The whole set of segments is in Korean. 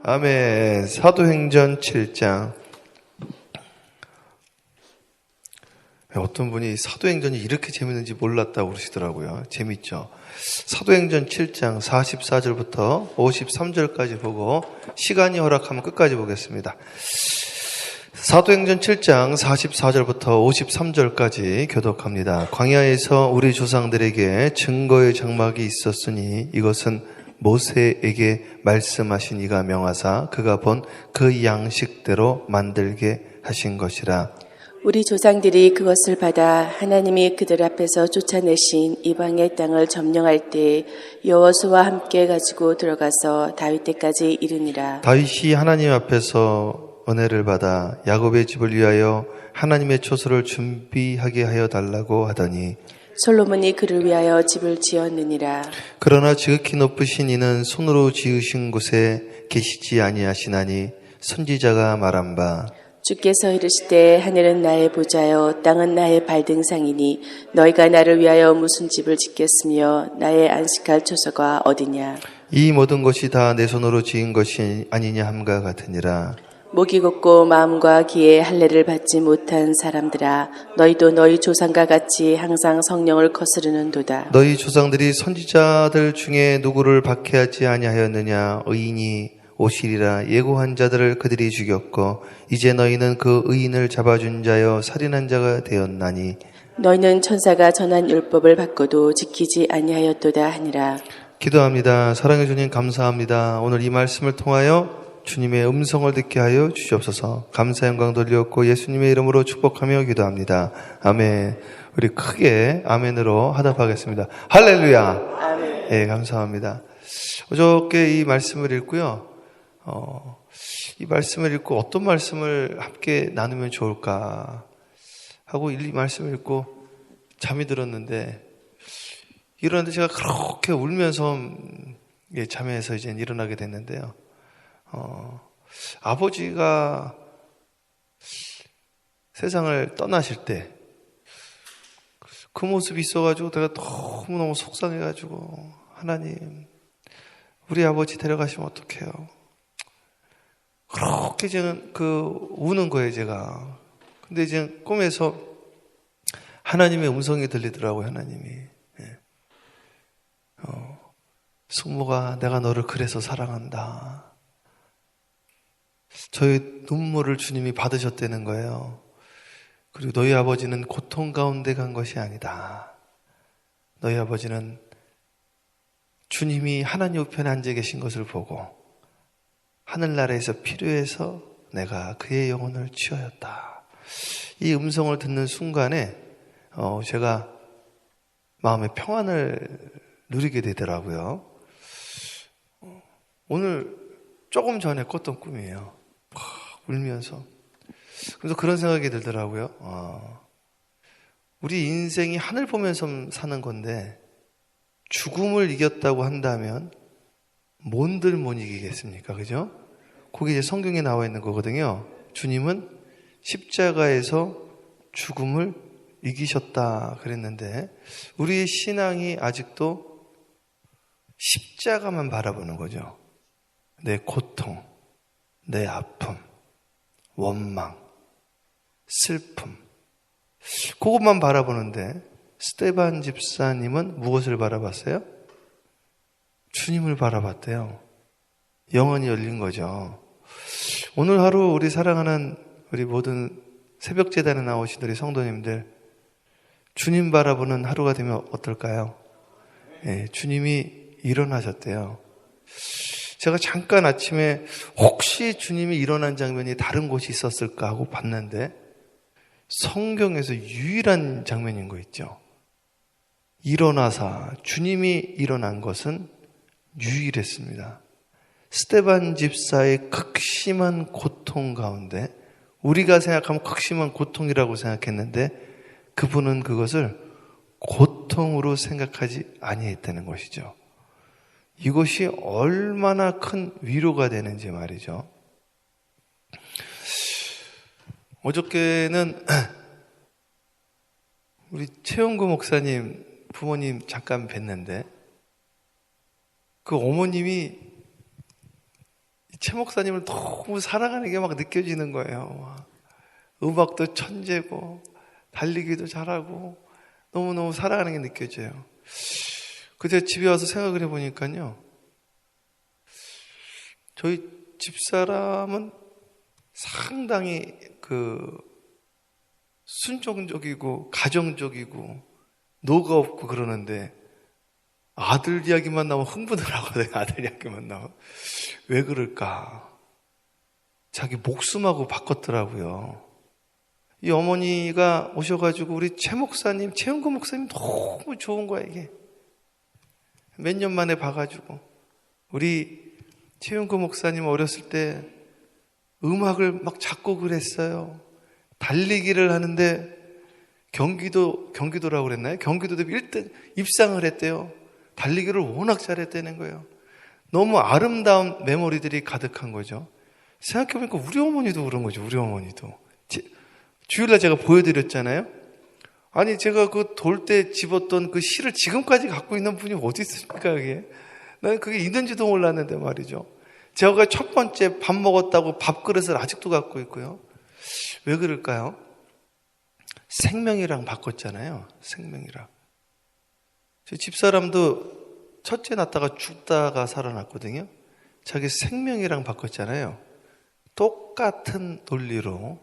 아멘. 사도행전 7장. 어떤 분이 사도행전이 이렇게 재밌는지 몰랐다고 그러시더라고요. 재밌죠. 사도행전 7장 44절부터 53절까지 보고 시간이 허락하면 끝까지 보겠습니다. 사도행전 7장 44절부터 53절까지 교독합니다. 광야에서 우리 조상들에게 증거의 장막이 있었으니 이것은 모세에게 말씀하신 이가 명하사 그가 본 그 양식대로 만들게 하신 것이라. 우리 조상들이 그것을 받아 하나님이 그들 앞에서 쫓아내신 이방의 땅을 점령할 때 여호수아와 함께 가지고 들어가서 다윗 때까지 이르니라. 다윗이 하나님 앞에서 은혜를 받아 야곱의 집을 위하여 하나님의 초소를 준비하게 하여 달라고 하더니 솔로몬이 그를 위하여 집을 지었느니라. 그러나 지극히 높으신 이는 손으로 지으신 곳에 계시지 아니하시나니 선지자가 말한 바 주께서 이르시되 하늘은 나의 보좌요 땅은 나의 발등상이니 너희가 나를 위하여 무슨 집을 짓겠으며 나의 안식할 초소가 어디냐. 이 모든 것이 다 내 손으로 지은 것이 아니냐 함과 같으니라. 목이 곧고 마음과 귀에 할례를 받지 못한 사람들아 너희도 너희 조상과 같이 항상 성령을 거스르는도다. 너희 조상들이 선지자들 중에 누구를 박해하지 아니하였느냐. 의인이 오시리라 예고한 자들을 그들이 죽였고 이제 너희는 그 의인을 잡아준 자여 살인한 자가 되었나니 너희는 천사가 전한 율법을 받고도 지키지 아니하였도다 하니라. 기도합니다. 사랑해 주님 감사합니다. 오늘 이 말씀을 통하여 주님의 음성을 듣게 하여 주시옵소서. 감사 영광 돌려옵고 예수님의 이름으로 축복하며 기도합니다. 아멘. 우리 크게 아멘으로 화답하겠습니다. 할렐루야. 아멘. 예, 감사합니다. 어저께 이 말씀을 읽고요. 이 말씀을 읽고 어떤 말씀을 함께 나누면 좋을까 하고 이 말씀을 읽고 잠이 들었는데 일어났는데 제가 그렇게 울면서 잠에서 이제 일어나게 됐는데요. 아버지가 세상을 떠나실 때 그 모습이 있어가지고 내가 너무너무 속상해가지고 하나님 우리 아버지 데려가시면 어떡해요. 그렇게 저는 우는 거예요 제가. 근데 이제 꿈에서 하나님의 음성이 들리더라고요. 하나님이 숙모가 내가 너를 그래서 사랑한다. 저의 눈물을 주님이 받으셨다는 거예요. 그리고 너희 아버지는 고통 가운데 간 것이 아니다. 너희 아버지는 주님이 하나님 우편에 앉아 계신 것을 보고 하늘나라에서 필요해서 내가 그의 영혼을 취하였다. 이 음성을 듣는 순간에 제가 마음의 평안을 누리게 되더라고요. 오늘 조금 전에 꿨던 꿈이에요. 울면서. 그래서 그런 생각이 들더라고요. 우리 인생이 하늘 보면서 사는 건데 죽음을 이겼다고 한다면 뭔들 못 이기겠습니까? 그죠? 거기 이제 성경에 나와 있는 거거든요. 주님은 십자가에서 죽음을 이기셨다 그랬는데 우리의 신앙이 아직도 십자가만 바라보는 거죠. 내 고통, 내 아픔, 원망, 슬픔 그것만 바라보는데 스데반 집사님은 무엇을 바라봤어요? 주님을 바라봤대요. 영혼이 열린 거죠. 오늘 하루 우리 사랑하는 우리 모든 새벽제단에 나오신 우리 성도님들 주님 바라보는 하루가 되면 어떨까요? 네, 주님이 일어나셨대요. 제가 잠깐 아침에 혹시 주님이 일어난 장면이 다른 곳이 있었을까 하고 봤는데 성경에서 유일한 장면인 거 있죠. 일어나사 주님이 일어난 것은 유일했습니다. 스데반 집사의 극심한 고통 가운데 우리가 생각하면 극심한 고통이라고 생각했는데 그분은 그것을 고통으로 생각하지 아니했다는 것이죠. 이것이 얼마나 큰 위로가 되는지 말이죠. 어저께는 우리 최영구 목사님 부모님 잠깐 뵀는데 그 어머님이 최 목사님을 너무 사랑하는 게 막 느껴지는 거예요. 음악도 천재고 달리기도 잘하고 너무너무 사랑하는 게 느껴져요. 그때 집에 와서 생각을 해보니까요, 저희 집사람은 상당히 순종적이고 가정적이고 노가 없고 그러는데 아들 이야기만 나오면 흥분을 하거든요. 아들 이야기만 나오면. 왜 그럴까? 자기 목숨하고 바꿨더라고요. 이 어머니가 오셔가지고 우리 최 목사님, 최은구 목사님 너무 좋은 거야, 이게. 몇 년 만에 봐가지고. 우리 최은구 목사님 어렸을 때 음악을 막 작곡을 했어요. 달리기를 하는데 경기도라고 그랬나요? 경기도대 1등 입상을 했대요. 달리기를 워낙 잘했다는 거예요. 너무 아름다운 메모리들이 가득한 거죠. 생각해보니까 우리 어머니도 그런 거죠. 우리 어머니도. 주일날 제가 보여드렸잖아요. 아니 제가 그 돌 때 집었던 그 실을 지금까지 갖고 있는 분이 어디 있습니까? 그게 나는 그게 있는지도 몰랐는데 말이죠. 제가 첫 번째 밥 먹었다고 밥그릇을 아직도 갖고 있고요. 왜 그럴까요? 생명이랑 바꿨잖아요. 생명이랑. 제 집사람도 첫째 낳다가 죽다가 살아났거든요. 자기 생명이랑 바꿨잖아요. 똑같은 논리로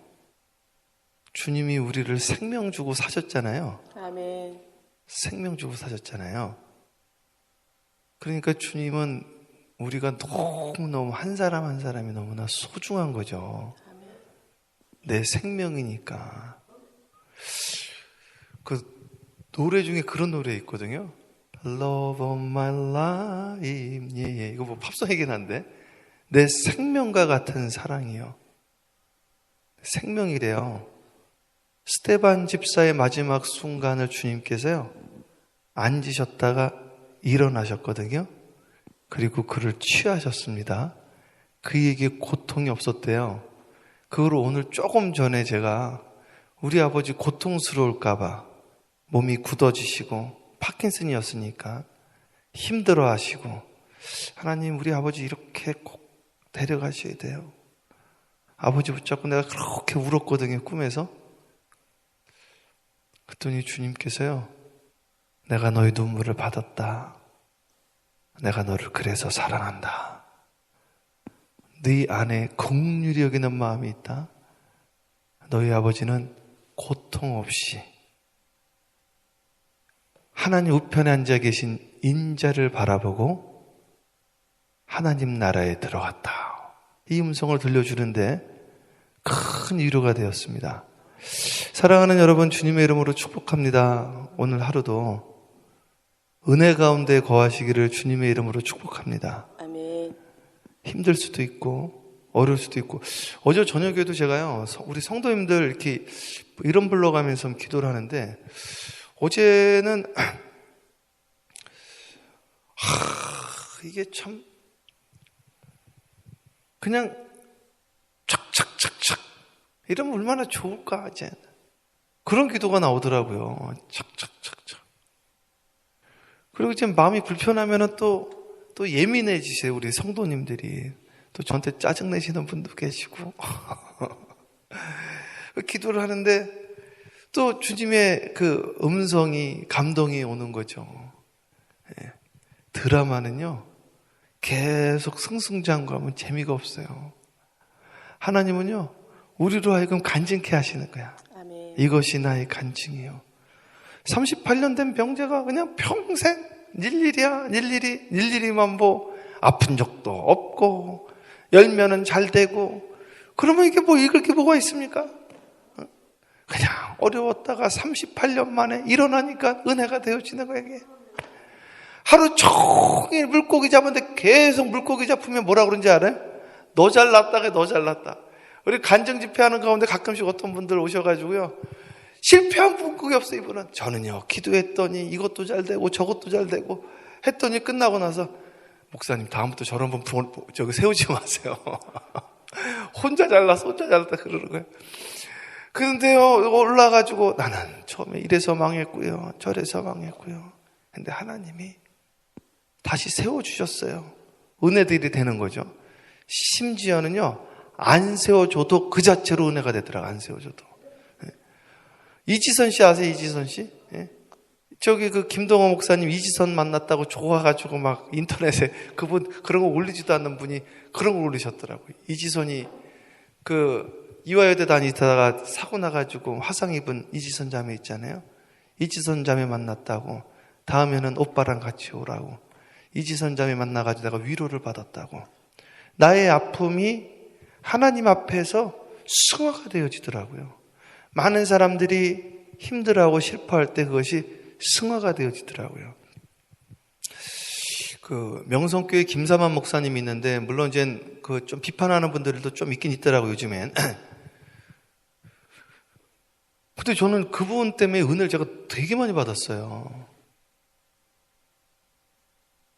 주님이 우리를 생명 주고 사셨잖아요. 아멘. 생명 주고 사셨잖아요. 그러니까 주님은 우리가 너무너무 한 사람 한 사람이 너무나 소중한 거죠. 아멘. 내 생명이니까. 그 노래 중에 그런 노래 있거든요. Love of my life. 예. 이거 뭐 팝송이긴 한데 내 생명과 같은 사랑이요. 생명이래요. 스테반 집사의 마지막 순간을 주님께서요 앉으셨다가 일어나셨거든요. 그리고 그를 취하셨습니다. 그에게 고통이 없었대요. 그걸 오늘 조금 전에 제가 우리 아버지 고통스러울까봐 몸이 굳어지시고 파킨슨이었으니까 힘들어하시고 하나님 우리 아버지 이렇게 꼭 데려가셔야 돼요. 아버지 붙잡고 내가 그렇게 울었거든요. 꿈에서. 그랬더니 주님께서요 내가 너의 눈물을 받았다. 내가 너를 그래서 사랑한다. 네 안에 긍휼히 여기는 마음이 있다. 너희 아버지는 고통 없이 하나님 우편에 앉아 계신 인자를 바라보고 하나님 나라에 들어갔다. 이 음성을 들려주는데 큰 위로가 되었습니다. 사랑하는 여러분, 주님의 이름으로 축복합니다. 오늘 하루도 은혜 가운데 거하시기를 주님의 이름으로 축복합니다. 아멘. 힘들 수도 있고 어려울 수도 있고 어제 저녁에도 제가요 우리 성도님들 이렇게 이름 불러가면서 기도를 하는데 어제는 이게 참 그냥 착착착착 이러면 얼마나 좋을까 이제 그런 기도가 나오더라고요. 착착착착. 그리고 지금 마음이 불편하면은 또 예민해지세요. 우리 성도님들이 또 저한테 짜증 내시는 분도 계시고 기도를 하는데 또 주님의 그 음성이 감동이 오는 거죠. 예. 드라마는요 계속 승승장구하면 재미가 없어요. 하나님은요 우리로 하여금 간증케 하시는 거야. 아멘. 이것이 나의 간증이요. 38년 된 병자가 그냥 평생 일일이만 아픈 적도 없고 열면은 잘 되고 그러면 이게 뭐 읽을 게 뭐가 있습니까? 그냥 어려웠다가 38년 만에 일어나니까 은혜가 되어지는 거야 이게. 하루 종일 물고기 잡았는데 계속 물고기 잡으면 뭐라 그런지 알아요? 너 잘났다 너 잘났다. 우리 간증 집회하는 가운데 가끔씩 어떤 분들 오셔가지고요 실패한 물고기 없어요. 이분은 저는요 기도했더니 이것도 잘 되고 저것도 잘 되고 했더니 끝나고 나서 목사님 다음부터 저런 분 세우지 마세요. 혼자 잘났다 그러는 거예요. 그런데요 올라가지고 나는 처음에 이래서 망했고요 저래서 망했고요. 근데 하나님이 다시 세워주셨어요. 은혜들이 되는 거죠. 심지어는요, 안 세워줘도 그 자체로 은혜가 되더라고요. 안 세워줘도. 이지선 씨 아세요? 이지선 씨? 저기 그 김동호 목사님 이지선 만났다고 좋아가지고 막 인터넷에 그분 그런 거 올리지도 않는 분이 그런 걸 올리셨더라고요. 이지선이 그 이화여대 다니다가 사고 나가지고 화상 입은 이지선 자매 있잖아요. 이지선 자매 만났다고 다음에는 오빠랑 같이 오라고 이지선 자매 만나가지고 내가 위로를 받았다고. 나의 아픔이 하나님 앞에서 승화가 되어지더라고요. 많은 사람들이 힘들어하고 슬퍼할 때 그것이 승화가 되어지더라고요. 그 명성교회 김사만 목사님이 있는데 물론 이제 그 좀 비판하는 분들도 좀 있긴 있더라고요, 요즘엔. 근데 저는 그분 때문에 은혜를 제가 되게 많이 받았어요.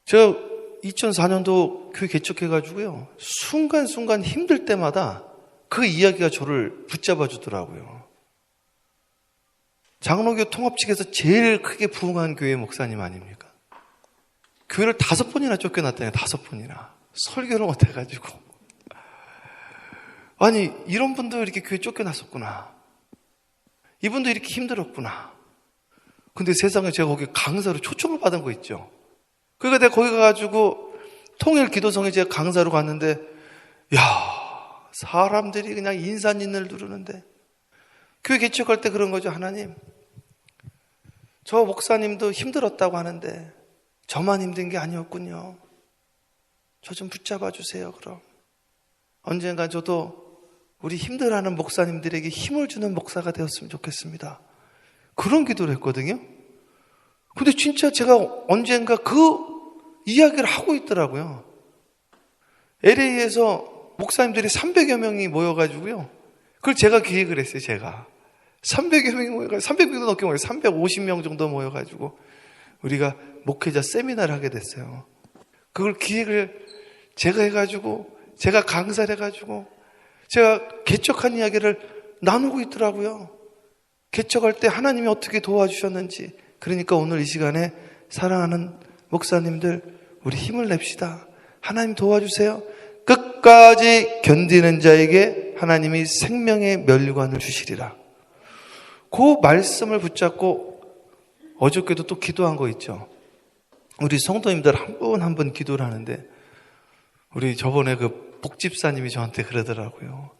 제가 2004년도 교회 개척해가지고요, 순간순간 힘들 때마다 그 이야기가 저를 붙잡아 주더라고요. 장로교 통합 측에서 제일 크게 부흥한 교회 목사님 아닙니까? 교회를 5번이나 쫓겨났다니요. 5번이나. 설교를 못해가지고. 아니, 이런 분도 이렇게 교회 쫓겨났었구나. 이분도 이렇게 힘들었구나. 근데 세상에 제가 거기 강사로 초청을 받은 거 있죠. 그러니까 내가 거기 가가지고 통일 기도성에 제가 강사로 갔는데, 야, 사람들이 그냥 인산인을 누르는데, 교회 개척할 때 그런 거죠. 하나님, 저 목사님도 힘들었다고 하는데 저만 힘든 게 아니었군요. 저 좀 붙잡아 주세요. 그럼 언젠가 저도 우리 힘들어하는 목사님들에게 힘을 주는 목사가 되었으면 좋겠습니다. 그런 기도를 했거든요. 근데 진짜 제가 언젠가 그 이야기를 하고 있더라고요. LA에서 목사님들이 300여 명이 모여가지고요, 그걸 제가 기획을 했어요. 제가 300여 명이 모여가지고, 300명도 넘게 모여요. 350명 정도 모여가지고 우리가 목회자 세미나를 하게 됐어요. 그걸 기획을 제가 해가지고, 제가 강사를 해가지고, 제가 개척한 이야기를 나누고 있더라고요. 개척할 때 하나님이 어떻게 도와주셨는지. 그러니까 오늘 이 시간에 사랑하는 목사님들, 우리 힘을 냅시다. 하나님 도와주세요. 끝까지 견디는 자에게 하나님이 생명의 면류관을 주시리라. 그 말씀을 붙잡고 어저께도 또 기도한 거 있죠. 우리 성도님들 한 분 한 분 기도를 하는데, 우리 저번에 그 복집사님이 저한테 그러더라고요.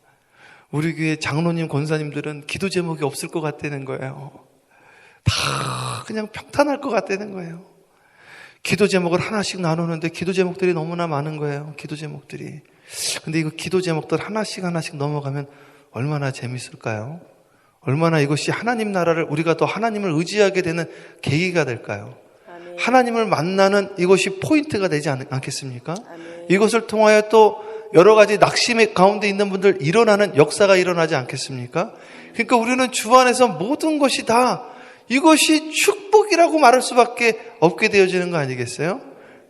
우리 교회 장로님, 권사님들은 기도 제목이 없을 것 같다는 거예요. 다 그냥 평탄할 것 같다는 거예요. 기도 제목을 하나씩 나누는데 기도 제목들이 너무나 많은 거예요. 기도 제목들이. 근데 이거 기도 제목들 하나씩 하나씩 넘어가면 얼마나 재밌을까요? 얼마나 이것이 하나님 나라를, 우리가 더 하나님을 의지하게 되는 계기가 될까요? 아멘. 하나님을 만나는 이것이 포인트가 되지 않겠습니까? 아멘. 이것을 통하여 또 여러 가지 낙심의 가운데 있는 분들 일어나는 역사가 일어나지 않겠습니까? 그러니까 우리는 주 안에서 모든 것이 다 이것이 축복이라고 말할 수밖에 없게 되어지는 거 아니겠어요?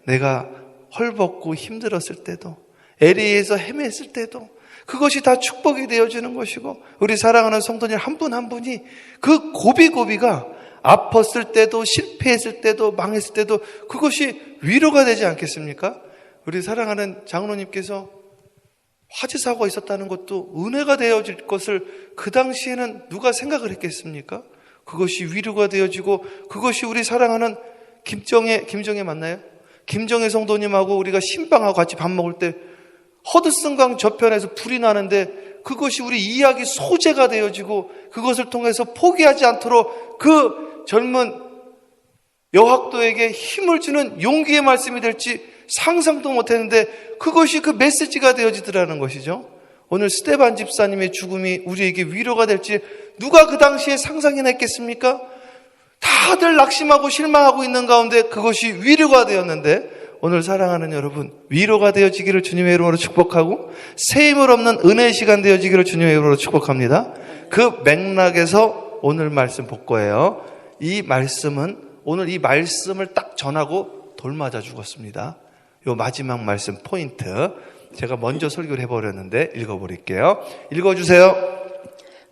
내가 헐벗고 힘들었을 때도, LA에서 헤맸을 때도 그것이 다 축복이 되어지는 것이고, 우리 사랑하는 성도님 한 분 한 분이 그 고비고비가 아팠을 때도, 실패했을 때도, 망했을 때도 그것이 위로가 되지 않겠습니까? 우리 사랑하는 장로님께서 화재 사고가 있었다는 것도 은혜가 되어질 것을 그 당시에는 누가 생각을 했겠습니까? 그것이 위로가 되어지고, 그것이 우리 사랑하는 김정혜 맞나요? 김정혜 성도님하고 우리가 신방하고 같이 밥 먹을 때 허드슨강 저편에서 불이 나는데 그것이 우리 이야기 소재가 되어지고, 그것을 통해서 포기하지 않도록 그 젊은 여학도에게 힘을 주는 용기의 말씀이 될지 상상도 못했는데 그것이 그 메시지가 되어지더라는 것이죠. 오늘 스테반 집사님의 죽음이 우리에게 위로가 될지 누가 그 당시에 상상이나 했겠습니까? 다들 낙심하고 실망하고 있는 가운데 그것이 위로가 되었는데, 오늘 사랑하는 여러분, 위로가 되어지기를 주님의 이름으로 축복하고 새 힘을 없는 은혜의 시간 되어지기를 주님의 이름으로 축복합니다. 그 맥락에서 오늘 말씀 볼 거예요. 이 말씀은 오늘 이 말씀을 딱 전하고 돌맞아 죽었습니다. 요 마지막 말씀 포인트 제가 먼저 설교를 해버렸는데 읽어버릴게요. 읽어주세요.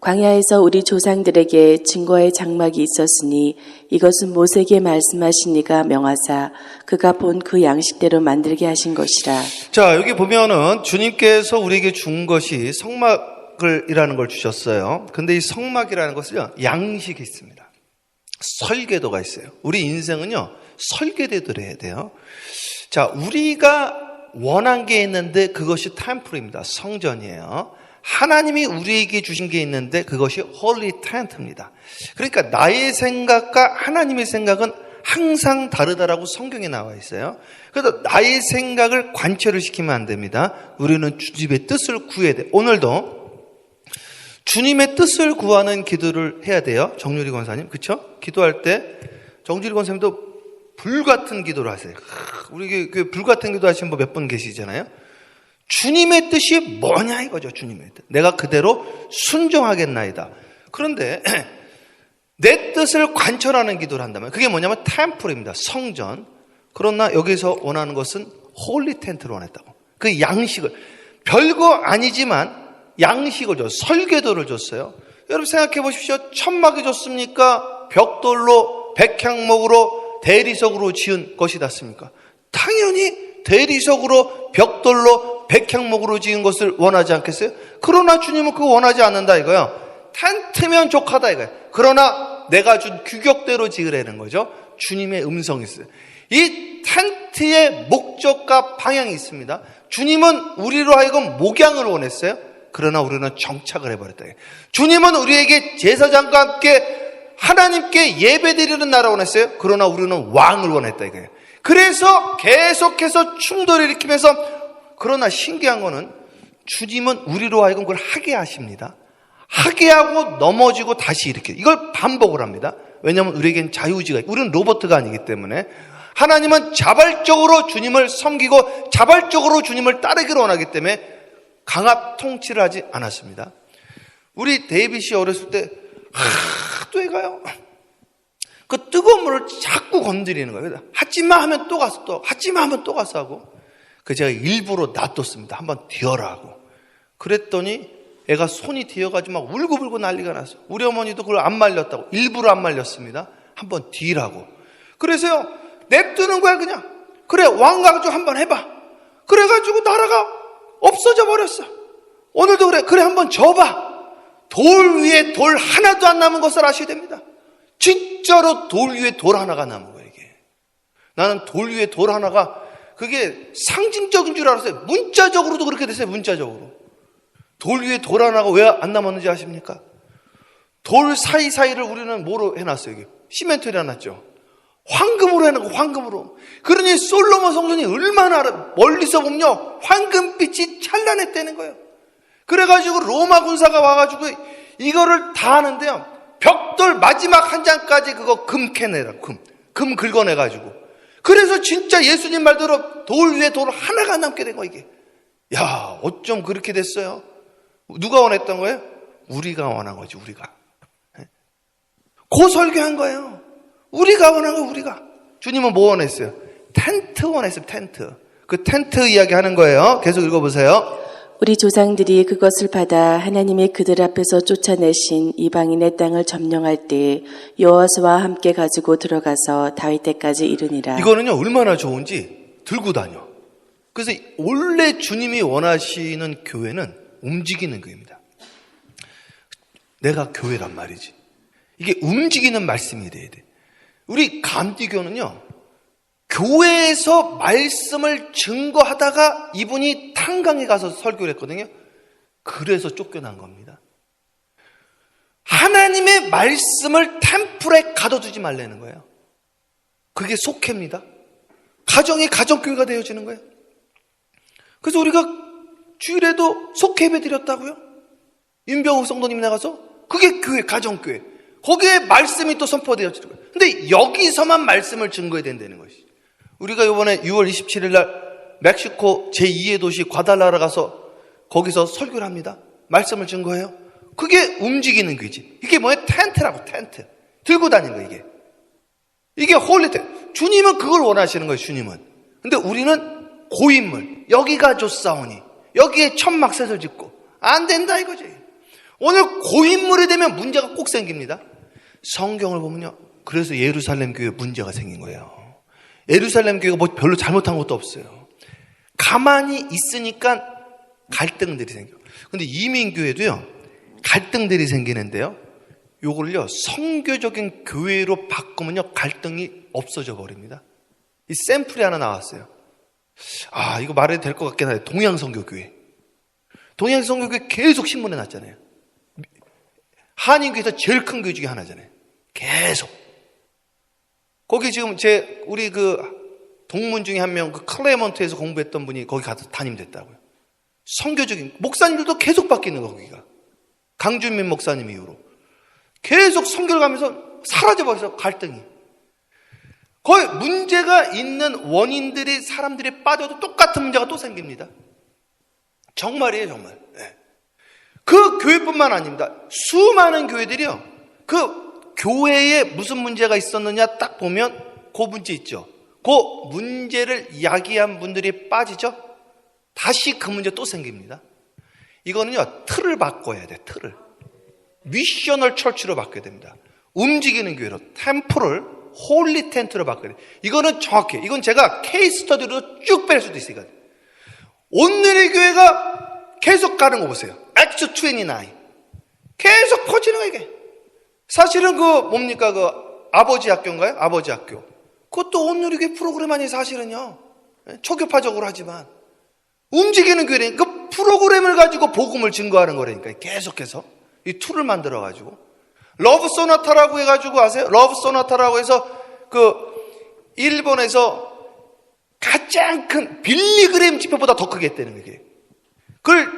광야에서 우리 조상들에게 증거의 장막이 있었으니 이것은 모세에게 말씀하신 이가 명하사 그가 본 그 양식대로 만들게 하신 것이라. 자, 여기 보면은 주님께서 우리에게 준 것이 성막이라는 걸 주셨어요. 근데 이 성막이라는 것은요, 양식이 있습니다. 설계도가 있어요. 우리 인생은요, 설계대로 해야 돼요. 자, 우리가 원한 게 있는데 그것이 템플입니다. 성전이에요. 하나님이 우리에게 주신 게 있는데 그것이 홀리 텐트입니다. 그러니까 나의 생각과 하나님의 생각은 항상 다르다라고 성경에 나와 있어요. 그래서 나의 생각을 관철을 시키면 안 됩니다. 우리는 주님의 뜻을 구해야 돼요. 오늘도 주님의 뜻을 구하는 기도를 해야 돼요. 정유리 권사님, 그렇죠? 기도할 때 정유리 권사님도 불같은 기도를 하세요. 우리 그 불같은 기도 하시는 분 몇 분 계시잖아요. 주님의 뜻이 뭐냐 이거죠. 주님의 뜻. 내가 그대로 순종하겠나이다. 그런데 내 뜻을 관철하는 기도를 한다면 그게 뭐냐면 템플입니다. 성전. 그러나 여기서 원하는 것은 홀리 텐트를 원했다고. 그 양식을 별거 아니지만 양식을 줬어요. 설계도를 줬어요. 여러분 생각해 보십시오. 천막이 줬습니까? 벽돌로 백향목으로 대리석으로 지은 것이 낫습니까? 당연히 대리석으로 벽돌로 백향목으로 지은 것을 원하지 않겠어요? 그러나 주님은 그거 원하지 않는다 이거예요. 텐트면 족하다 이거예요. 그러나 내가 준 규격대로 지으라는 거죠. 주님의 음성이 있어요. 이 텐트의 목적과 방향이 있습니다. 주님은 우리로 하여금 목양을 원했어요. 그러나 우리는 정착을 해버렸다. 주님은 우리에게 제사장과 함께 하나님께 예배드리는 나라 원했어요. 그러나 우리는 왕을 원했다 이거예요. 그래서 계속해서 충돌을 일으키면서 그러나 신기한 거는 주님은 우리로 하여금 그걸 하게 하십니다. 하게 하고 넘어지고 다시 일으켜요. 이걸 반복을 합니다. 왜냐하면 우리에겐 자유의지가 있고 우리는 로봇가 아니기 때문에 하나님은 자발적으로 주님을 섬기고 자발적으로 주님을 따르기를 원하기 때문에 강압 통치를 하지 않았습니다. 우리 데이빗이 어렸을 때 또 애가요. 그 뜨거운 물을 자꾸 건드리는 거예요. 하지마 하면 또 가서 또 하지마 하면 또 가서 하고 그 제가 일부러 놔뒀습니다. 한번 뒤어라 하고. 그랬더니 애가 손이 뒤어가지고 막 울고불고 난리가 났어요. 우리 어머니도 그걸 안 말렸다고 일부러 안 말렸습니다. 한번 뒤라고. 그래서요 냅두는 거야 그냥. 그래 왕가지고 한번 해봐. 그래가지고 나라가 없어져 버렸어. 오늘도 그래 한번 져봐. 돌 위에 돌 하나도 안 남은 것을 아셔야 됩니다. 진짜로 돌 위에 돌 하나가 남은 거예요 이게. 나는 돌 위에 돌 하나가 그게 상징적인 줄 알았어요. 문자적으로도 그렇게 됐어요. 문자적으로. 돌 위에 돌 하나가 왜 안 남았는지 아십니까? 돌 사이사이를 우리는 뭐로 해놨어요? 이게 시멘트로 해놨죠. 황금으로 해놓고 황금으로. 그러니 솔로몬 성전이 얼마나 멀리서 보면요 황금빛이 찬란했다는 거예요. 그래가지고 로마 군사가 와가지고 이거를 다 하는데요 벽돌 마지막 한 장까지 그거 금 캐내라. 금 긁어내가지고. 그래서 진짜 예수님 말대로 돌 위에 돌 하나가 남게 된 거야 이게. 야 어쩜 그렇게 됐어요? 누가 원했던 거예요? 우리가 원한 거지. 우리가. 고 설교한 거예요. 우리가 원한 거 우리가. 주님은 뭐 원했어요? 텐트 원했어요. 텐트. 그 텐트 이야기 하는 거예요. 계속 읽어보세요. 우리 조상들이 그것을 받아 하나님이 그들 앞에서 쫓아내신 이방인의 땅을 점령할 때 여호수아와 함께 가지고 들어가서 다윗 때까지 이르니라. 이거는요 얼마나 좋은지 들고 다녀. 그래서 원래 주님이 원하시는 교회는 움직이는 교회입니다. 내가 교회란 말이지. 이게 움직이는 말씀이 돼야 돼. 우리 감디교는요 교회에서 말씀을 증거하다가 이분이 탄강에 가서 설교를 했거든요. 그래서 쫓겨난 겁니다. 하나님의 말씀을 템플에 가둬두지 말라는 거예요. 그게 속회입니다. 가정이 가정교회가 되어지는 거예요. 그래서 우리가 주일에도 속회 예배 드렸다고요. 윤병욱 성도님 나가서 그게 교회, 가정교회. 거기에 말씀이 또 선포되어지는 거예요. 근데 여기서만 말씀을 증거해야 된다는 것이죠. 우리가 이번에 6월 27일 날 멕시코 제2의 도시 과달라라 가서 거기서 설교를 합니다. 말씀을 증거해요. 그게 움직이는 거지. 이게 뭐예요? 텐트라고. 텐트. 들고 다니는 거예요 이게. 이게 홀리 텐트. 주님은 그걸 원하시는 거예요. 주님은. 근데 우리는 고인물. 여기가 좋사오니 여기에 천막셋을 짓고 안 된다 이거지. 오늘 고인물이 되면 문제가 꼭 생깁니다. 성경을 보면요. 그래서 예루살렘 교회 문제가 생긴 거예요. 예루살렘 교회가 뭐 별로 잘못한 것도 없어요. 가만히 있으니까 갈등들이 생겨요. 근데 이민교회도요, 갈등들이 생기는데요. 요걸요, 성교적인 교회로 바꾸면요, 갈등이 없어져 버립니다. 이 샘플이 하나 나왔어요. 아, 이거 말해도 될 것 같긴 한데, 동양성교교회. 동양성교교회 계속 신문에 났잖아요. 한인교회에서 제일 큰 교회 중에 하나잖아요. 계속. 거기 지금 우리 동문 중에 한 명, 클레먼트에서 공부했던 분이 거기 가서 담임됐다고요. 성교적인, 목사님들도 계속 바뀌는 거, 거기가. 강준민 목사님 이후로. 계속 성교를 가면서 사라져버려서 갈등이. 거의 문제가 있는 원인들이 사람들이 빠져도 똑같은 문제가 또 생깁니다. 정말이에요, 정말. 네. 그 교회뿐만 아닙니다. 수많은 교회들이요. 그 교회에 무슨 문제가 있었느냐 딱 보면 그 문제 있죠. 그 문제를 야기한 분들이 빠지죠. 다시 그 문제 또 생깁니다. 이거는요, 틀을 바꿔야 돼, 틀을. 미셔널 철치로 바꿔야 됩니다. 움직이는 교회로, 템플을 홀리 텐트로 바꿔야 돼. 이거는 정확해. 이건 제가 케이스 스터디로 쭉 뺄 수도 있어요. 오늘의 교회가 계속 가는 거 보세요. 액트 29. 계속 퍼지는 거, 이게. 사실은 뭡니까? 아버지 학교인가요? 아버지 학교. 그것도 오늘의 교회 프로그램 아니에요, 사실은요. 초교파적으로 하지만. 움직이는 교회니까 그 프로그램을 가지고 복음을 증거하는 거라니까, 계속해서. 이 툴을 만들어가지고. 러브 소나타라고 해가지고 아세요? 러브 소나타라고 해서 일본에서 가장 큰 빌리그램 지표보다 더 크게 했다는 거예요. 그걸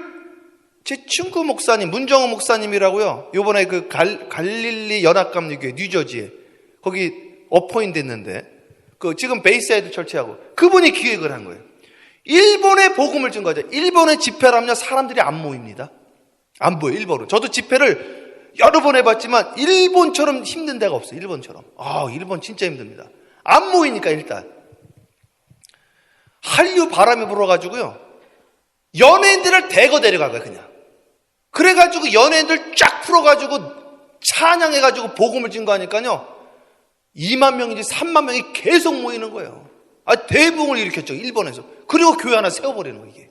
제 친구 목사님, 문정호 목사님이라고요. 요번에 갈릴리 연합감리교회 뉴저지에 거기 어포인 됐는데 지금 베이사이드 철치하고 그분이 기획을 한 거예요. 일본의 복음을 증거하죠. 일본의 집회라면요, 사람들이 안 모입니다. 안 보여, 일본은. 저도 집회를 여러 번 해봤지만 일본처럼 힘든 데가 없어요. 일본처럼. 일본 진짜 힘듭니다. 안 모이니까 일단. 한류 바람이 불어가지고요, 연예인들을 대거 데려간 거예요, 그냥. 그래가지고 연예인들 쫙 풀어가지고 찬양해가지고 복음을 증거하니까요, 2만 명인지 3만 명이 계속 모이는 거예요. 대붕을 일으켰죠, 일본에서. 그리고 교회 하나 세워버리는 거예요, 이게.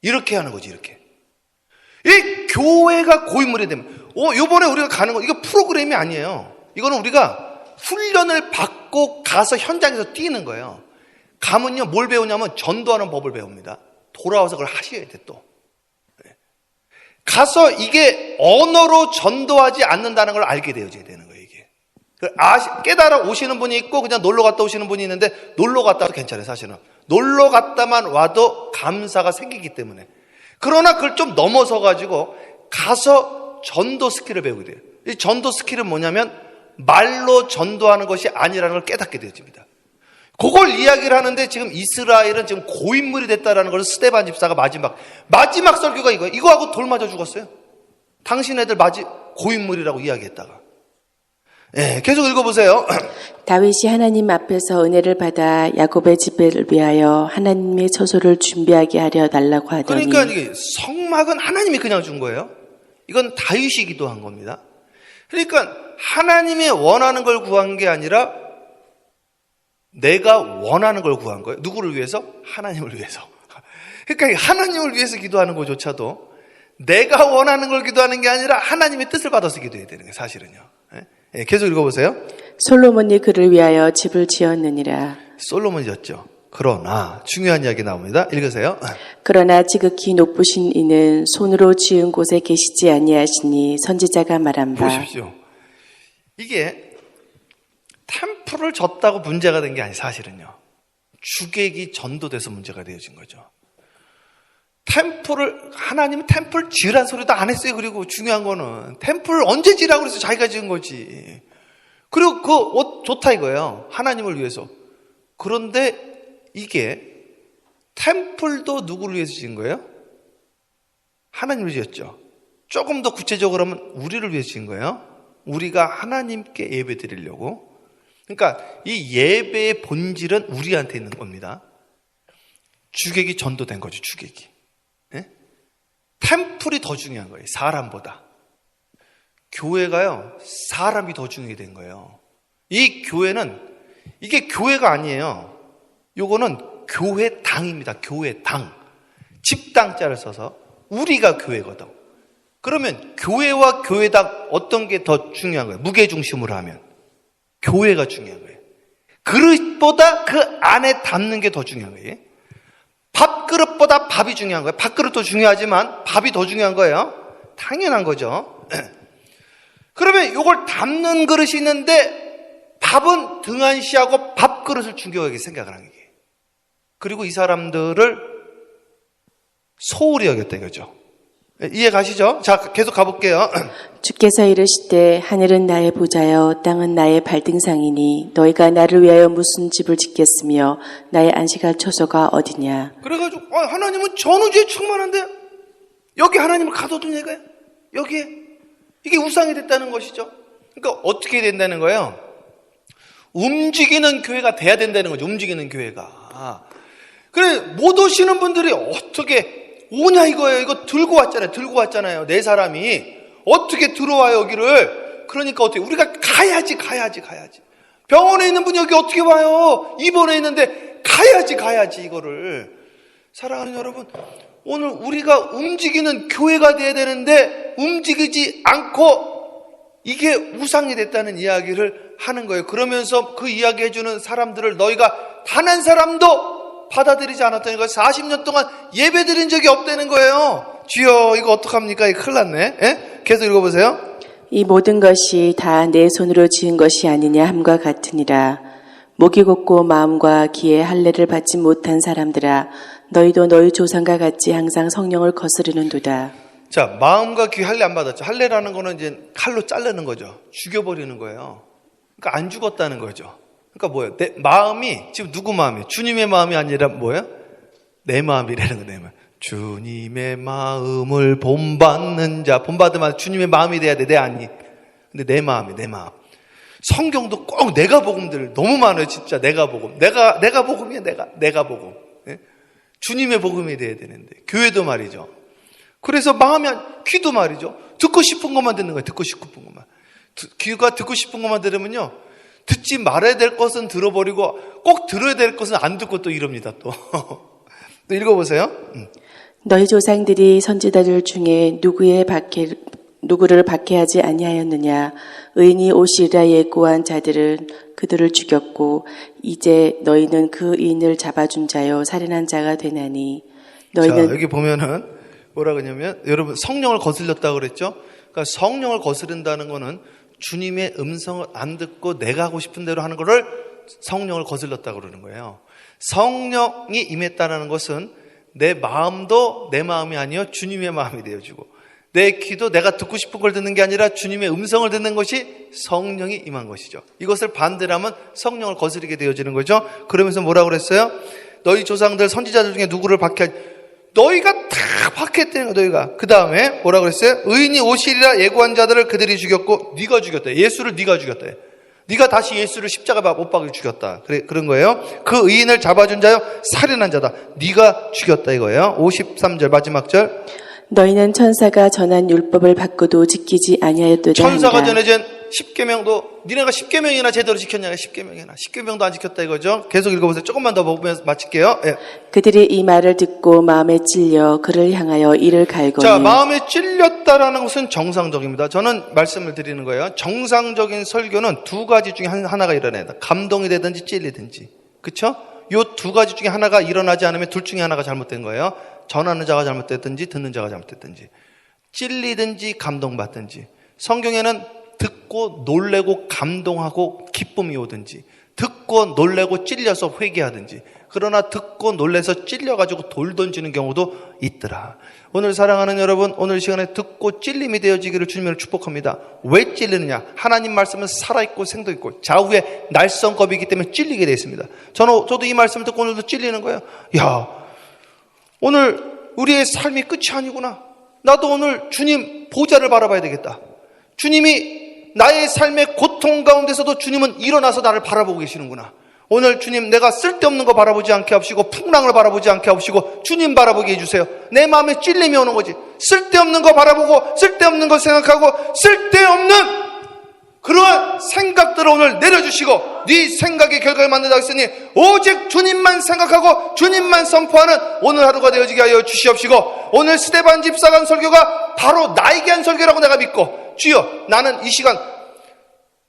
이렇게 하는 거지, 이렇게. 이 교회가 고인물이 되면, 요번에 우리가 가는 거, 이거 프로그램이 아니에요. 이거는 우리가 훈련을 받고 가서 현장에서 뛰는 거예요. 가면요, 뭘 배우냐면 전도하는 법을 배웁니다. 돌아와서 그걸 하셔야 돼, 또. 가서 이게 언어로 전도하지 않는다는 걸 알게 되어져야 되는 거예요, 이게. 깨달아 오시는 분이 있고, 그냥 놀러 갔다 오시는 분이 있는데, 놀러 갔다 와도 괜찮아요, 사실은. 놀러 갔다만 와도 감사가 생기기 때문에. 그러나 그걸 좀 넘어서 가지고 가서 전도 스킬을 배우게 돼요. 이 전도 스킬은 뭐냐면 말로 전도하는 것이 아니라는 걸 깨닫게 되어집니다. 그걸 이야기를 하는데 지금 이스라엘은 지금 고인물이 됐다라는 걸 스데반 집사가 마지막 설교가 이거예요. 이거하고 돌 맞아 죽었어요. 당신 애들 고인물이라고 이야기했다가. 네, 계속 읽어보세요. 다윗이 하나님 앞에서 은혜를 받아 야곱의 집회를 위하여 하나님의 처소를 준비하게 하려 달라고 하더니. 그러니까 이게 성막은 하나님이 그냥 준 거예요. 이건 다윗이 기도한 겁니다. 그러니까 하나님이 원하는 걸 구한 게 아니라 내가 원하는 걸 구한 거예요. 누구를 위해서? 하나님을 위해서. 그러니까 하나님을 위해서 기도하는 것조차도 내가 원하는 걸 기도하는 게 아니라 하나님의 뜻을 받아서 기도해야 되는 거예요, 사실은요. 네, 계속 읽어보세요. 솔로몬이 그를 위하여 집을 지었느니라. 솔로몬이 졌죠. 그러나 중요한 이야기 나옵니다. 읽으세요. 그러나 지극히 높으신 이는 손으로 지은 곳에 계시지 아니하시니 선지자가 말한 바. 보십시오. 이게 템플을 졌다고 문제가 된 게 아니, 사실은요. 주객이 전도돼서 문제가 되어진 거죠. 하나님은 템플 지으란 소리도 안 했어요. 그리고 중요한 거는 템플 언제 지으라고 그래서 자기가 지은 거지. 그리고 그 옷 좋다 이거예요. 하나님을 위해서. 그런데 이게 템플도 누구를 위해서 지은 거예요? 하나님을 지었죠. 조금 더 구체적으로 하면 우리를 위해서 지은 거예요. 우리가 하나님께 예배 드리려고. 그러니까 이 예배의 본질은 우리한테 있는 겁니다. 주객이 전도된 거죠, 주객이. 네? 템플이 더 중요한 거예요, 사람보다. 교회가요, 사람이 더 중요하게 된 거예요. 이 교회는, 이게 교회가 아니에요. 요거는 교회당입니다. 교회당. 집당자를 써서 우리가 교회거든. 그러면 교회와 교회당 어떤 게 더 중요한 거예요? 무게중심으로 하면. 교회가 중요한 거예요. 그릇보다 그 안에 담는 게 더 중요한 거예요. 밥그릇보다 밥이 중요한 거예요. 밥그릇도 중요하지만 밥이 더 중요한 거예요. 당연한 거죠. 그러면 이걸 담는 그릇이 있는데 밥은 등한시하고 밥그릇을 중요하게 생각을 하는 거예요. 그리고 이 사람들을 소홀히 여겼다 이거죠. 이해 가시죠? 자, 계속 가볼게요. 주께서 이르시되 하늘은 나의 보좌여 땅은 나의 발등상이니 너희가 나를 위하여 무슨 집을 짓겠으며 나의 안식할 처소가 어디냐. 그래가지고 하나님은 전우주에 충만한데 여기 하나님을 가둬둔 얘가요. 여기에 이게 우상이 됐다는 것이죠. 그러니까 어떻게 된다는 거예요? 움직이는 교회가 돼야 된다는 거죠. 움직이는 교회가. 그래 못 오시는 분들이 어떻게 오냐 이거예요. 이거 들고 왔잖아요. 네 사람이 어떻게 들어와요 여기를. 그러니까 어떻게 우리가 가야지. 병원에 있는 분이 여기 어떻게 와요? 입원해 있는데 가야지 이거를. 사랑하는 여러분, 오늘 우리가 움직이는 교회가 돼야 되는데 움직이지 않고 이게 우상이 됐다는 이야기를 하는 거예요. 그러면서 그 이야기 해주는 사람들을 너희가 단 한 사람도 받아들이지 않았다는 거예요. 40년 동안 예배 드린 적이 없다는 거예요. 주여 이거 어떡합니까? 이거 큰일 났네. 예? 계속 읽어보세요. 이 모든 것이 다 내 손으로 지은 것이 아니냐 함과 같으니라. 목이 곧고 마음과 귀에 할례를 받지 못한 사람들아 너희도 너희 조상과 같이 항상 성령을 거스르는도다. 자, 마음과 귀 할례 안 받았죠. 할례라는 거는 이제 칼로 자르는 거죠. 죽여버리는 거예요. 그러니까 안 죽었다는 거죠. 그러니까 뭐예요? 내 마음이 지금 누구 마음이에요? 주님의 마음이 아니라 뭐예요? 내 마음이라는 거, 내 마음. 주님의 마음을 본받는 자. 본받으면 주님의 마음이 돼야 돼. 내 아니. 근데 내 마음이 내 마음. 성경도 꼭 내가 복음들 너무 많아요. 진짜 내가 복음. 내가 복음이야. 내가 복음. 예? 주님의 복음이 돼야 되는데. 교회도 말이죠. 그래서 마음이 귀도 말이죠. 듣고 싶은 것만 듣는 거예요. 듣고 싶은 것만. 귀가 듣고 싶은 것만 들으면요. 듣지 말아야 될 것은 들어버리고 꼭 들어야 될 것은 안 듣고 또 이럽니다. 또 읽어보세요. 너희 조상들이 선지자들 중에 누구를 박해하지 아니하였느냐. 의인이 오시리라 예고한 자들은 그들을 죽였고 이제 너희는 그 의인을 잡아준 자요 살인한 자가 되나니 너희는. 자, 여기 보면은 뭐라 그러냐면 여러분 성령을 거슬렸다고 그랬죠. 그러니까 성령을 거스른다는 거는 주님의 음성을 안 듣고 내가 하고 싶은 대로 하는 거를 성령을 거슬렀다고 그러는 거예요. 성령이 임했다는 것은 내 마음도 내 마음이 아니요 주님의 마음이 되어지고 내 귀도 내가 듣고 싶은 걸 듣는 게 아니라 주님의 음성을 듣는 것이 성령이 임한 것이죠. 이것을 반대로 하면 성령을 거스르게 되어지는 거죠. 그러면서 뭐라고 그랬어요? 너희 조상들 선지자들 중에 누구를 너희가 다 박했다는 거예요. 너희가. 그 다음에 뭐라고 그랬어요? 의인이 오시리라 예고한 자들을 그들이 죽였고 네가 죽였다. 예수를 네가 죽였다. 네가 다시 예수를 십자가 못 박여 죽였다. 그런 거예요. 그 의인을 잡아준 자요 살인한 자다. 네가 죽였다 이거예요. 53절 마지막 절. 너희는 천사가 전한 율법을 받고도 지키지 아니하였도다. 천사가 전해진 10계명도 니네가 10계명이나 제대로 지켰냐? 10계명도 안 지켰다 이거죠. 계속 읽어보세요. 조금만 더 보면서 마칠게요. 예. 그들이 이 말을 듣고 마음에 찔려 그를 향하여 이를 갈거니. 자, 마음에 찔렸다라는 것은 정상적입니다. 저는 말씀을 드리는 거예요. 정상적인 설교는 두 가지 중에 하나가 일어나야 돼. 감동이 되든지 찔리든지. 그렇죠? 요 두 가지 중에 하나가 일어나지 않으면 둘 중에 하나가 잘못된 거예요. 전하는 자가 잘못됐든지 듣는 자가 잘못됐든지. 찔리든지 감동받든지. 성경에는 듣고 놀래고 감동하고 기쁨이 오든지 듣고 놀래고 찔려서 회개하든지 그러나 듣고 놀래서 찔려가지고 돌 던지는 경우도 있더라. 오늘 사랑하는 여러분, 오늘 시간에 듣고 찔림이 되어지기를 주님으로 축복합니다. 왜 찔리느냐? 하나님 말씀은 살아있고 생동있고 좌우에 날성겁이기 때문에 찔리게 되어 있습니다. 저도 이 말씀을 듣고 오늘도 찔리는 거예요. 야, 오늘 우리의 삶이 끝이 아니구나. 나도 오늘 주님 보좌를 바라봐야 되겠다. 주님이 나의 삶의 고통 가운데서도 주님은 일어나서 나를 바라보고 계시는구나. 오늘 주님 내가 쓸데없는 거 바라보지 않게 하시고 풍랑을 바라보지 않게 하시고 주님 바라보게 해주세요. 내 마음에 찔림이 오는 거지. 쓸데없는 거 바라보고 쓸데없는 거 생각하고 쓸데없는 그러한 생각들을 오늘 내려주시고 네 생각의 결과를 만든다 했으니 오직 주님만 생각하고 주님만 선포하는 오늘 하루가 되어지게 하여 주시옵시고 오늘 스데반 집사가 한 설교가 바로 나에게 한 설교라고 내가 믿고 주여 나는 이 시간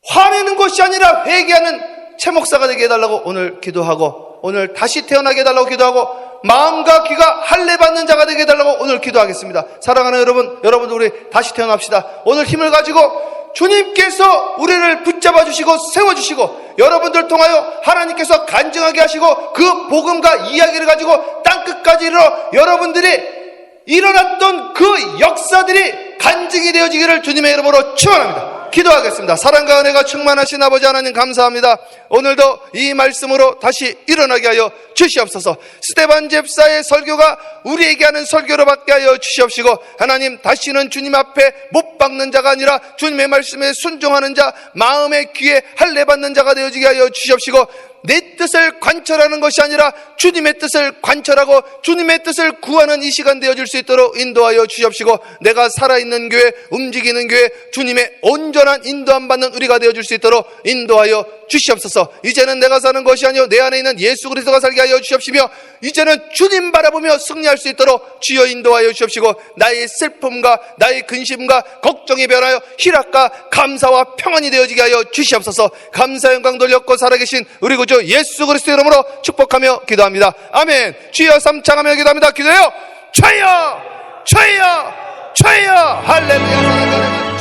화내는 것이 아니라 회개하는 최 목사가 되게 해달라고 오늘 기도하고 오늘 다시 태어나게 해달라고 기도하고 마음과 귀가 할례받는 자가 되게 해달라고 오늘 기도하겠습니다. 사랑하는 여러분들 우리 다시 태어납시다. 오늘 힘을 가지고 주님께서 우리를 붙잡아 주시고 세워주시고 여러분들 통하여 하나님께서 간증하게 하시고 그 복음과 이야기를 가지고 땅끝까지 이르러 여러분들이 일어났던 그 역사들이 간증이 되어지기를 주님의 이름으로 축원합니다. 기도하겠습니다. 사랑과 은혜가 충만하신 아버지 하나님 감사합니다. 오늘도 이 말씀으로 다시 일어나게 하여 주시옵소서. 스데반 집사의 설교가 우리에게 하는 설교로 받게 하여 주시옵시고 하나님 다시는 주님 앞에 못 박는 자가 아니라 주님의 말씀에 순종하는 자 마음의 귀에 할례받는 자가 되어지게 하여 주시옵시고 내 뜻을 관철하는 것이 아니라 주님의 뜻을 관철하고 주님의 뜻을 구하는 이 시간 되어질 수 있도록 인도하여 주시옵시고 내가 살아있는 교회 움직이는 교회 주님의 온전한 인도함 받는 우리가 되어질 수 있도록 인도하여 주시옵소서. 이제는 내가 사는 것이 아니요 내 안에 있는 예수 그리스도가 살게 하여 주시옵시며 이제는 주님 바라보며 승리할 수 있도록 주여 인도하여 주시옵시고 나의 슬픔과 나의 근심과 걱정이 변하여 희락과 감사와 평안이 되어지게 하여 주시옵소서. 감사 영광 돌렸고 살아계신 우리 구주 예수 그리스도 이름으로 축복하며 기도합니다. 아멘. 주여 삼창하며 기도합니다. 기도해요. 주여 주여 주여 할렐루야.